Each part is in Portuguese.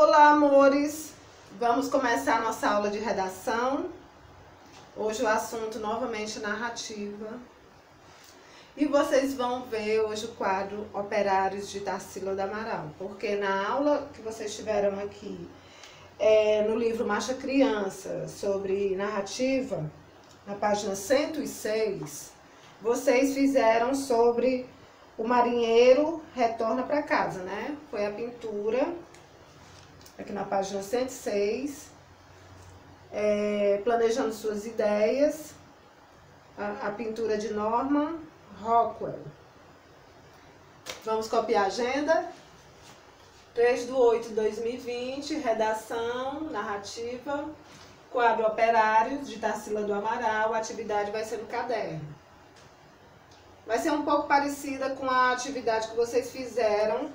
Olá, amores! Vamos começar a nossa aula de redação. Hoje o assunto novamente narrativa. E vocês vão ver hoje o quadro Operários de Tarsila do Amaral, porque na aula que vocês tiveram aqui, no livro Marcha Criança, sobre narrativa, na página 106, vocês fizeram sobre o marinheiro retorna para casa, né? Foi a pintura, aqui na página 106, planejando suas ideias, a pintura de Norman Rockwell. Vamos copiar a agenda. 3/8/2020, redação, narrativa, quadro Operários de Tarsila do Amaral. A atividade vai ser no caderno. Vai ser um pouco parecida com a atividade que vocês fizeram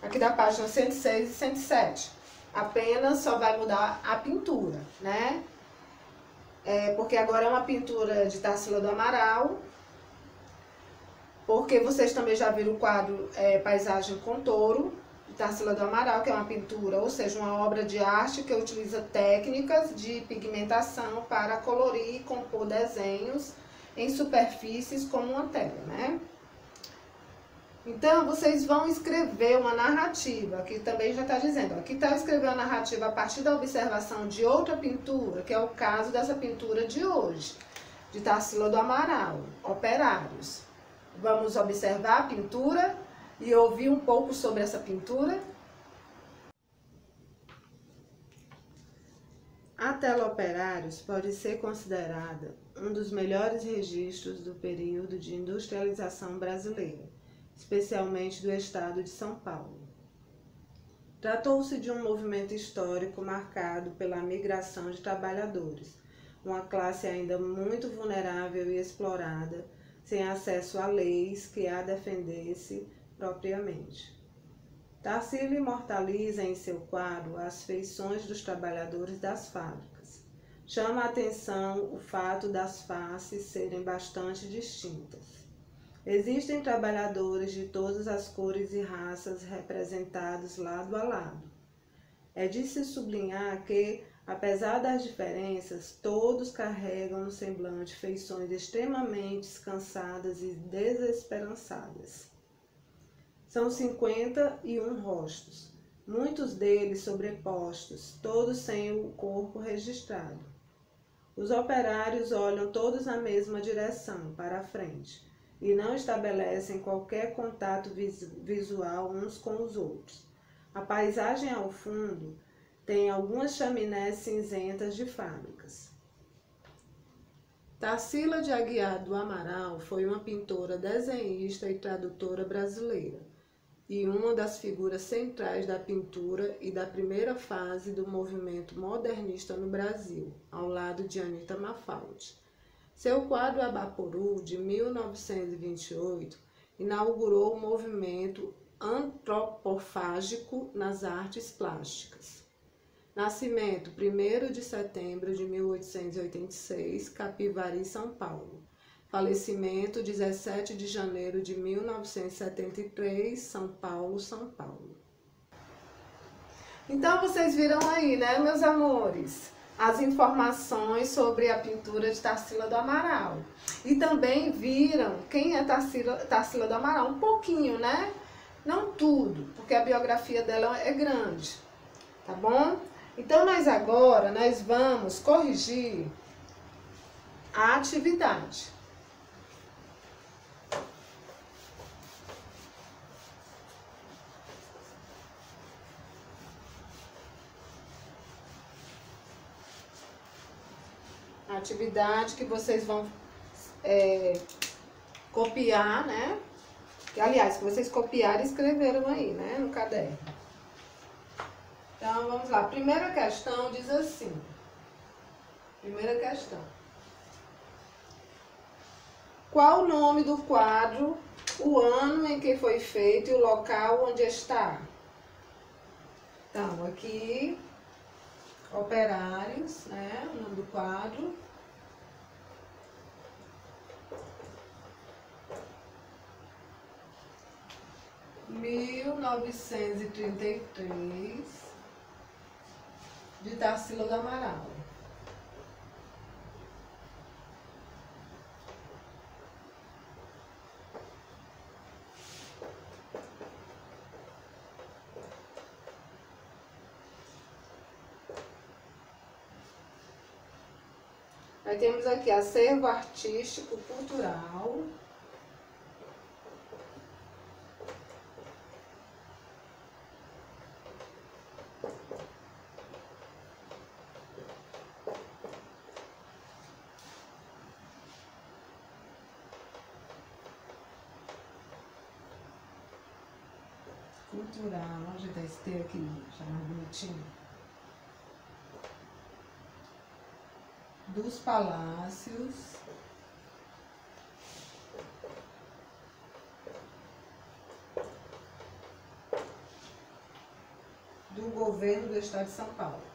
aqui da página 106 e 107. Apenas só vai mudar a pintura, né? Porque agora é uma pintura de Tarsila do Amaral. Porque vocês também já viram o quadro Paisagem com Touro, de Tarsila do Amaral, que é uma pintura, ou seja, uma obra de arte que utiliza técnicas de pigmentação para colorir e compor desenhos em superfícies como uma tela, né? Então, vocês vão escrever uma narrativa, aqui também já está dizendo, aqui está escrever uma narrativa a partir da observação de outra pintura, que é o caso dessa pintura de hoje, de Tarsila do Amaral, Operários. Vamos observar a pintura e ouvir um pouco sobre essa pintura. A tela Operários pode ser considerada um dos melhores registros do período de industrialização brasileira, especialmente do estado de São Paulo. Tratou-se de um movimento histórico marcado pela migração de trabalhadores, uma classe ainda muito vulnerável e explorada, sem acesso a leis que a defendesse propriamente. Tarsila imortaliza em seu quadro as feições dos trabalhadores das fábricas. Chama a atenção o fato das faces serem bastante distintas. Existem trabalhadores de todas as cores e raças representados lado a lado. É de se sublinhar que, apesar das diferenças, todos carregam no semblante feições extremamente cansadas e desesperançadas. São 51 rostos, muitos deles sobrepostos, todos sem o corpo registrado. Os operários olham todos na mesma direção, para a frente, e não estabelecem qualquer contato visual uns com os outros. A paisagem ao fundo tem algumas chaminés cinzentas de fábricas. Tarsila de Aguiar do Amaral foi uma pintora, desenhista e tradutora brasileira, e uma das figuras centrais da pintura e da primeira fase do movimento modernista no Brasil, ao lado de Anita Mafaldi. Seu quadro Abaporu, de 1928, inaugurou o movimento antropofágico nas artes plásticas. Nascimento, 1º de setembro de 1886, Capivari, São Paulo. Falecimento, 17 de janeiro de 1973, São Paulo, São Paulo. Então, vocês viram aí, né, meus amores, as informações sobre a pintura de Tarsila do Amaral. E também viram quem é Tarsila do Amaral, um pouquinho, né? Não tudo, porque a biografia dela é grande, tá bom? Então, nós vamos corrigir a atividade. A atividade que vocês vão copiar, né? Aliás, que vocês copiaram e escreveram aí, né? No caderno. Então, vamos lá. Primeira questão diz assim. Primeira questão. Qual o nome do quadro, o ano em que foi feito e o local onde está? Então, aqui, Operários, né? O nome do quadro. (1933) de Tarsila do Amaral. Aí temos aqui acervo artístico, cultural. Cultural, vamos ajeitar esse T aqui, já mais bonitinho. Dos palácios, do governo do Estado de São Paulo.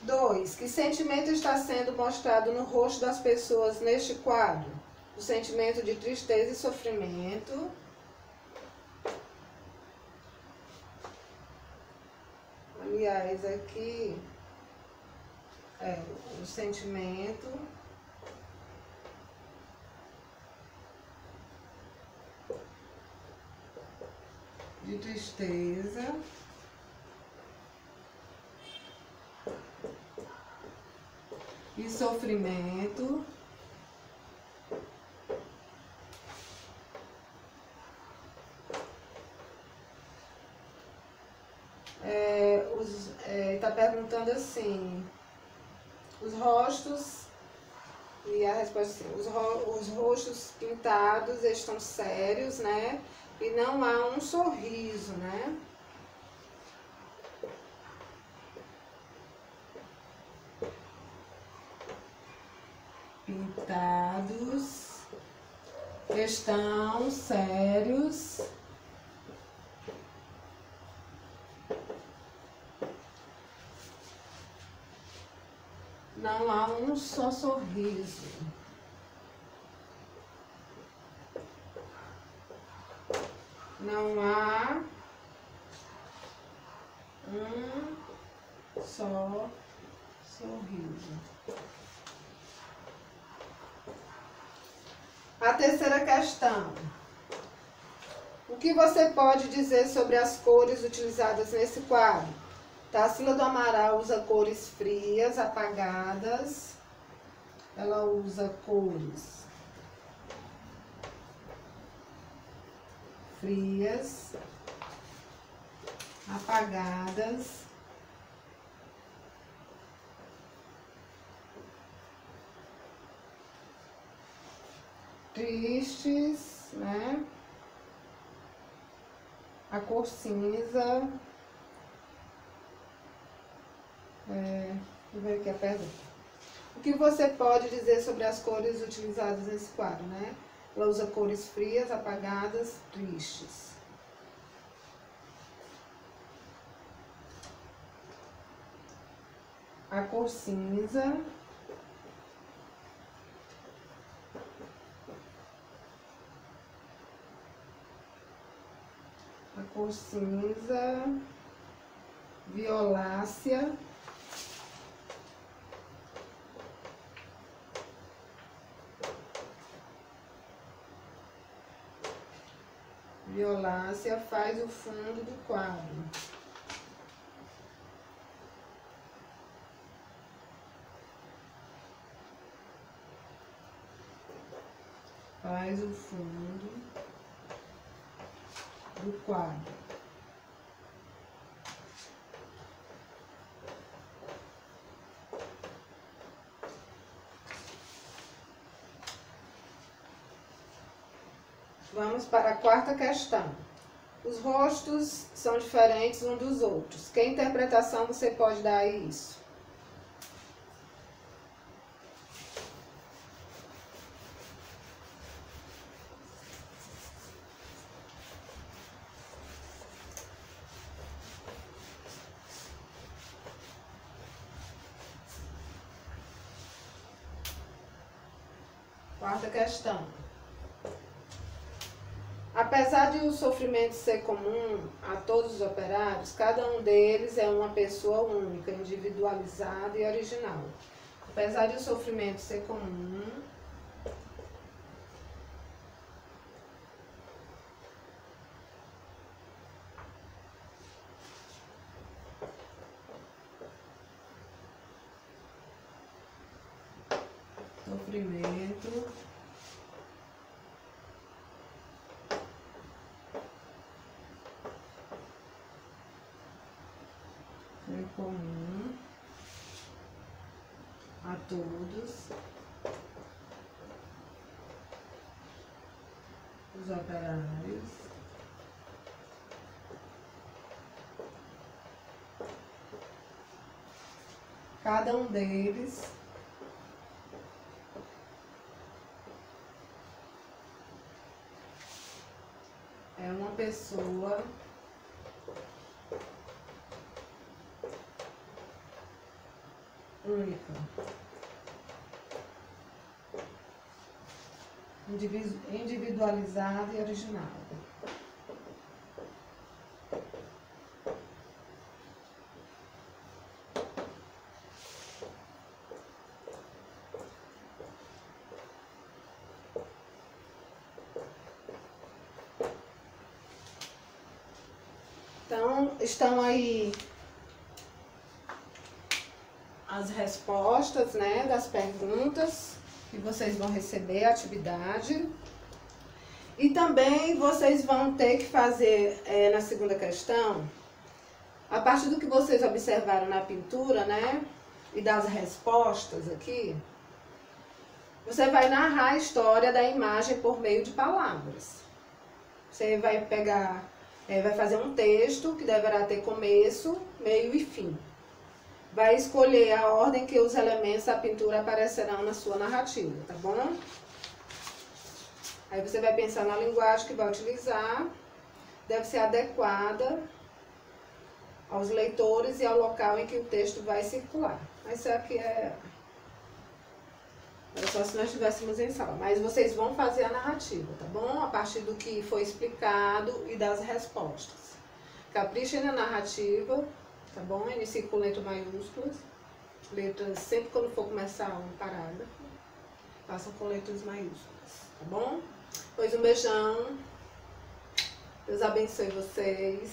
Dois, que sentimento está sendo mostrado no rosto das pessoas neste quadro? O sentimento de tristeza e sofrimento. Aliás, aqui é o sentimento de tristeza e sofrimento está perguntando assim, os rostos, e a resposta assim, os rostos pintados estão sérios, né? E não há um sorriso, né? Pintados estão sérios não há um só sorriso. Não há um só sorriso. A terceira questão. O que você pode dizer sobre as cores utilizadas nesse quadro? Tarsila do Amaral usa cores frias, apagadas. Ela usa cores frias, apagadas. Tristes, né? A cor cinza. Deixa eu ver aqui a pergunta. O que você pode dizer sobre as cores utilizadas nesse quadro, né? Ela usa cores frias, apagadas, tristes. A cor cinza. A cor cinza, violácea. Violácea faz o fundo do quadro. Faz o fundo do quadro. Vamos para a quarta questão. Os rostos são diferentes uns dos outros. Que interpretação você pode dar a isso? Quarta questão. Apesar de o sofrimento ser comum a todos os operários, cada um deles é uma pessoa única, individualizada e original. Apesar de o sofrimento ser comum, é comum a todos os operários, cada um deles é uma pessoa única, individualizada e original. Então, estão aí as respostas, né, das perguntas que vocês vão receber, a atividade. E também vocês vão ter que fazer, na segunda questão, a partir do que vocês observaram na pintura, né, e das respostas aqui, você vai narrar a história da imagem por meio de palavras. Você vai pegar, vai fazer um texto que deverá ter começo, meio e fim. Vai escolher a ordem que os elementos da pintura aparecerão na sua narrativa, tá bom? Aí você vai pensar na linguagem que vai utilizar, deve ser adequada aos leitores e ao local em que o texto vai circular. Isso aqui era só se nós estivéssemos em sala, mas vocês vão fazer a narrativa, tá bom? A partir do que foi explicado e das respostas. Caprichem na narrativa. Tá bom? Inicie com letras maiúsculas. Letras, sempre quando for começar um parágrafo, façam com letras maiúsculas. Tá bom? Pois um beijão. Deus abençoe vocês.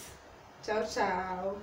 Tchau, tchau.